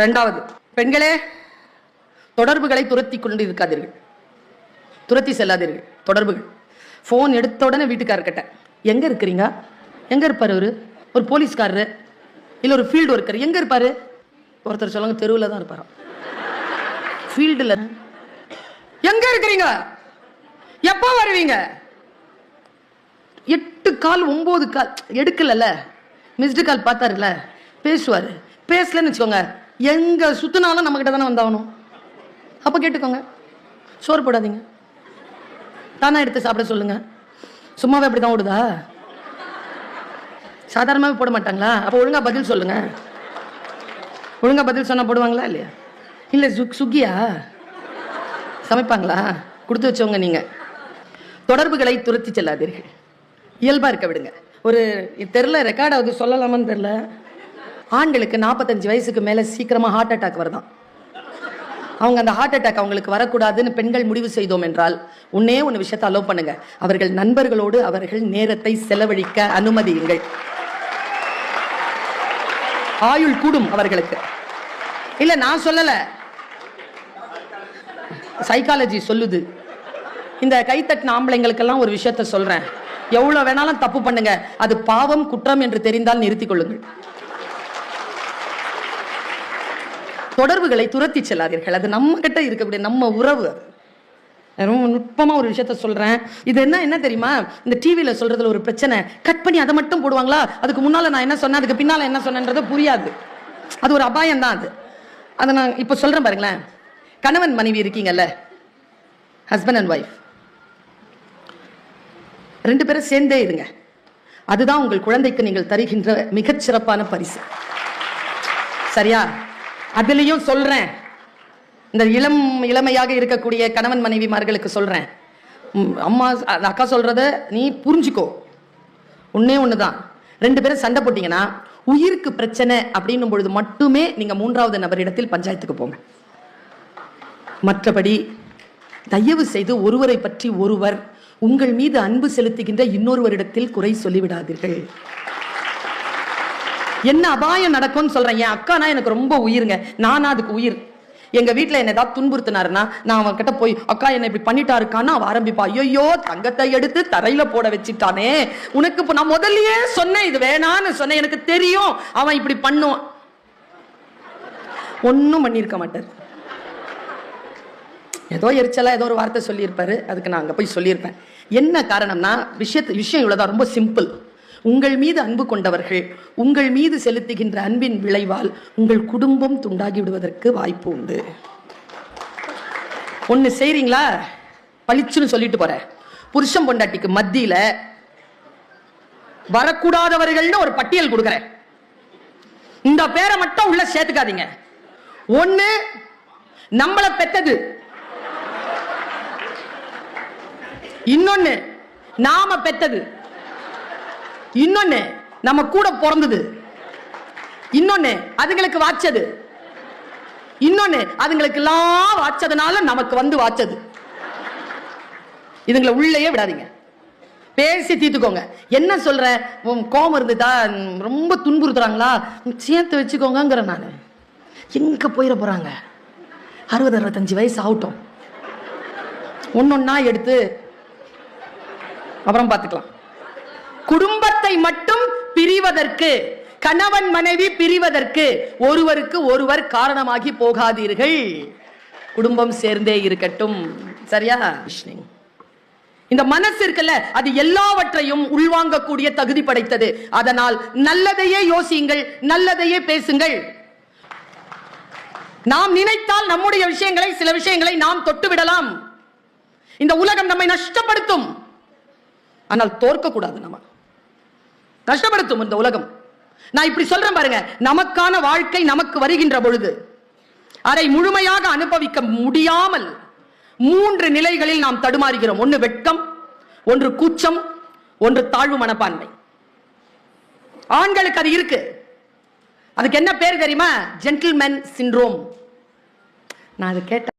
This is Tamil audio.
இரண்டாவது, பெண்களே தொடர்புகளை துரத்தி கொண்டு இருக்காதீர்கள், துரத்தி செல்லாதீர்கள். தொடர்புகள் போன் எடுத்த உடனே வீட்டுக்காரர்கிட்ட எங்க இருக்கிறீங்க, எங்க இருப்பாரு அவரு, ஒரு போலீஸ்காரரு இல்ல ஒரு ஃபீல்டு ஒர்க்கர் எங்க இருப்பாரு, ஒருத்தர் சொல்லுங்க தெருவில் தான் இருப்பாராம், ஃபீல்டுல எங்க இருக்கிறீங்க, எப்போ வருவீங்க, 8 கால் 9 கால் எடுக்கல, மிஸ்டு கால் பார்த்தாருல, பேசுவாரு. பேசலன்னு வச்சுக்கோங்க, எங்க சுத்தினாலும் நம்ம கிட்ட தானே வந்தாகணும். அப்ப கேட்டுக்கோங்க, சோறு போடாதீங்க, தானா எடுத்து சாப்பிட சொல்லுங்க. சும்மாவே அப்படிதான் ஓடுதா, சாதாரணமாவே போட மாட்டாங்களா? அப்ப ஒழுங்கா பதில் சொல்லுங்க. ஒழுங்கா பதில் சொன்னா போடுவாங்களா இல்லையா? இல்ல சுக்கியா சமைப்பாங்களா? கொடுத்து வச்சவங்க நீங்க. தொடர்புகளை துரத்தி செல்லாதீர்கள், இயல்பா இருக்க விடுங்க. ஒரு தெரியல ரெக்கார்டாவது சொல்லலாமான்னு தெரியல, ஆண்களுக்கு 45 வயசுக்கு மேல சீக்கிரமா ஹார்ட் அட்டாக் வருதான். அவங்க அந்த ஹார்ட் அட்டாக் அவங்களுக்கு வரக்கூடாதுன்னு பெண்கள் முடிவு செய்தோம் என்றால் ஒன்னே ஒன்று விஷயத்தை அலோவ் பண்ணுங்க, அவர்கள் நண்பர்களோடு அவர்கள் நேரத்தை செலவழிக்க அனுமதியுங்கள். ஆயுள் கூடும் அவர்களுக்கு. இல்ல நான் சொல்லல, சைக்காலஜி சொல்லுது. இந்த கைத்தட்டின ஆம்பளைங்களுக்கெல்லாம் ஒரு விஷயத்த சொல்றேன், எவ்வளவு வேணாலும் தப்பு பண்ணுங்க, அது பாவம் குற்றம் என்று தெரிந்தால் நிறுத்திக் கொள்ளுங்கள். தொடர்புகளை துரத்தி செல்லாதீர்கள், அது நம்ம கிட்ட இருக்கக்கூடிய நம்ம உறவு. ரொம்ப நுட்பமா ஒரு விஷயத்த சொல்றேன். இது என்ன தெரியுமா, இந்த டிவியில சொல்றதுல ஒரு பிரச்சனை, கட் பண்ணி அதை மட்டும் போடுவாங்களா, அதுக்கு முன்னால நான் என்ன சொன்னேன் அதுக்கு பின்னால என்ன சொன்னேன்றது புரியாது. அது ஒரு அபாயம் தான். அதை நான் இப்ப சொல்றேன் பாருங்களேன். கணவன் மனைவி இருக்கீங்கல்ல, ஹஸ்பண்ட் அண்ட் ஒய்ஃப், 2 பேரும் சேர்ந்தே இருங்க. அதுதான் உங்கள் குழந்தைக்கு நீங்கள் தருகின்ற மிகச்சிறப்பான பரிசு. சரியா? அதுலயும் சொல்றேன், இந்த இளமையாக இருக்கக்கூடிய கணவன் மனைவிமார்களுக்கு சொல்றேன், அம்மா அக்கா சொல்றத நீ புரிஞ்சுக்கோ. ஒன்னே ஒண்ணுதான், 2 பேரும் சண்டை போட்டீங்கன்னா உயிருக்கு பிரச்சனை அப்படின்னும் பொழுது மட்டுமே நீங்க 3வது நபரிடத்தில் பஞ்சாயத்துக்கு போங்க. மற்றபடி தயவு செய்து ஒருவரை பற்றி ஒருவர் உங்கள் மீது அன்பு செலுத்துகின்ற இன்னொருவரிடத்தில் குறை சொல்லிவிடாதீர்கள். என்ன அபாயம் நடக்கும்னு சொல்றேன். என் அக்கானா எனக்கு ரொம்ப உயிருங்க, நானா அதுக்கு உயிர். எங்க வீட்டுல என்ன ஏதாவது துன்புறுத்தினாருன்னா நான் அவன் கிட்ட போய் அக்கா என்ன இப்படி பண்ணிட்டாருக்கான்னு அவ ஆரம்பிப்பா, ஐயோ தங்கத்தை எடுத்து தரையில போட வச்சுட்டானே, உனக்கு நான் முதல்லயே சொன்னேன் இது வேணான்னு சொன்னேன், எனக்கு தெரியும் அவன் இப்படி பண்ணுவான். ஒன்னும் பண்ணிருக்க மாட்டார், ஏதோ எரிச்சலா ஏதோ ஒரு வார்த்தை சொல்லியிருப்பாரு, அதுக்கு நான் அங்க போய் சொல்லியிருப்பேன். என்ன காரணம்னா விஷயம் இவ்வளவுதான், ரொம்ப சிம்பிள். உங்கள் மீது அன்பு கொண்டவர்கள் உங்கள் மீது செலுத்துகின்ற அன்பின் விளைவால் உங்கள் குடும்பம் துண்டாகி விடுவதற்கு வாய்ப்பு உண்டு. ஒண்ணு செய்றீங்களா, பளிச்சுன்னு சொல்லிட்டு போற, புருஷன் பொண்டாட்டிக்கு மத்தியில வரக்கூடாதவர்கள்னு ஒரு பட்டியல் கொடுக்கிறேன், இந்த பேரை மட்டும் உள்ள சேர்த்துக்காதீங்க. ஒண்ணு நம்மள பெத்தது, இன்னொன்னு நாம பெத்தது, இன்னொன்னு நம்ம கூட பிறந்தது, இன்னொன்னு அதுங்களுக்கு வாச்சது, இன்னொன்னு அதுங்களுக்கு எல்லாம் வாச்சதுனால நமக்கு வந்து வாச்சது. இதுங்களை உள்ளேயே விடாதீங்க, பேசி தீர்த்துக்கோங்க. என்ன சொல்ற, கோபம் இருந்துதா, ரொம்ப துன்புறுத்துறாங்களா, சேர்த்து வச்சுக்கோங்கிற. நான் எங்க போயிட போறாங்க, 60-65 வயசு ஆகட்டும், ஒன்னொன்னா எடுத்து அப்புறம் பார்த்துக்கலாம். குடும்பத்தை மட்டும் பிரிவதற்கு, கணவன் மனைவி பிரிவதற்கு ஒருவருக்கு ஒருவர் காரணமாகி போகாதீர்கள். குடும்பம் சேர்ந்தே இருக்கட்டும். சரியா? இந்த மனசு இருக்குல்ல, அது எல்லாவற்றையும் உள்வாங்கக்கூடிய தகுதி படைத்தது. அதனால் நல்லதையே யோசியுங்கள், நல்லதையே பேசுங்கள். நாம் நினைத்தால் நம்முடைய விஷயங்களை, சில விஷயங்களை நாம் தொட்டு விடலாம். இந்த உலகம் நம்மை நஷ்டப்படுத்தும், ஆனால் தோற்க கூடாது. நம்ம நஷ்டப்படுத்தும் இந்த உலகம். நான் இப்படி சொல்றேன் பாருங்க, நமக்கான வாழ்க்கை நமக்கு வருகின்ற பொழுது அதை முழுமையாக அனுபவிக்க முடியாமல் 3 நிலைகளில் நாம் தடுமாறுகிறோம். ஒன்று வெட்கம், ஒன்று கூச்சம், ஒன்று தாழ்வு மனப்பான்மை. ஆண்களுக்கு அது இருக்கு. அதுக்கு என்ன பேர் தெரியுமா? Gentleman syndrome. நான் அதை கேட்ட